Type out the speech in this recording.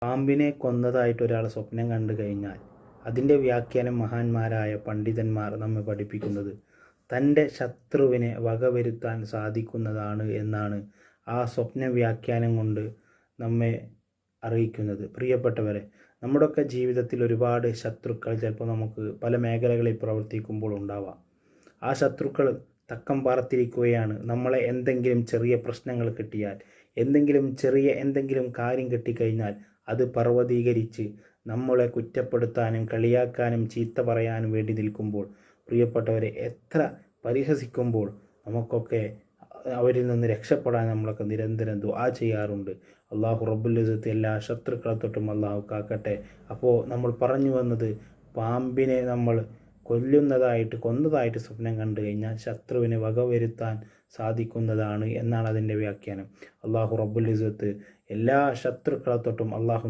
പാമ്പിനെ കൊന്നതായിട്ട് ഒരാൾ സ്വപ്നം കണ്ടു കഴിഞ്ഞാൽ അതിൻ്റെ വ്യാഖ്യാനം മഹാന്മാരായ പണ്ഡിതന്മാർ നമ്മെ പഠിപ്പിക്കുന്നത് തൻ്റെ ശത്രുവിനെ വകവരുത്താൻ സാധിക്കുന്നതാണ് എന്നാണ് ആ സ്വപ്ന വ്യാഖ്യാനം കൊണ്ട് നമ്മെ അറിയിക്കുന്നത്. പ്രിയപ്പെട്ടവരെ, നമ്മുടെയൊക്കെ ജീവിതത്തിൽ ഒരുപാട് ശത്രുക്കൾ ചിലപ്പോൾ നമുക്ക് പല മേഖലകളിൽ പ്രവർത്തിക്കുമ്പോൾ ഉണ്ടാവാം. ആ ശത്രുക്കൾ തക്കം പാർത്തിരിക്കുകയാണ്. നമ്മളെ എന്തെങ്കിലും ചെറിയ പ്രശ്നങ്ങൾ കിട്ടിയാൽ, എന്തെങ്കിലും കാര്യം കിട്ടിക്കഴിഞ്ഞാൽ അത് പർവ്വതീകരിച്ച് നമ്മളെ കുറ്റപ്പെടുത്താനും കളിയാക്കാനും ചീത്ത പറയാനും വേണ്ടി നിൽക്കുമ്പോൾ, പ്രിയപ്പെട്ടവരെ, എത്ര പരിഹസിക്കുമ്പോൾ നമുക്കൊക്കെ അവരിൽ നിന്ന് രക്ഷപ്പെടാൻ നമ്മളൊക്കെ നിരന്തരം ദുആ ചെയ്യാറുണ്ട്. അള്ളാഹു റബ്ബുൽ ഇസ്സത്ത് എല്ലാ ശത്രുക്കളെ തൊട്ടും അള്ളാഹു കാക്കട്ടെ. അപ്പോൾ നമ്മൾ പറഞ്ഞു വന്നത്, പാമ്പിനെ നമ്മൾ കൊന്നതായിട്ട് സ്വപ്നം കണ്ടു കഴിഞ്ഞാൽ ശത്രുവിനെ വകവരുത്താൻ സാധിക്കുന്നതാണ് എന്നാണ് അതിൻ്റെ വ്യാഖ്യാനം. അള്ളാഹു റബ്ബുൽ ഇസ്സത്ത് എല്ലാ ശത്രുക്കളെ തൊട്ടും അള്ളാഹു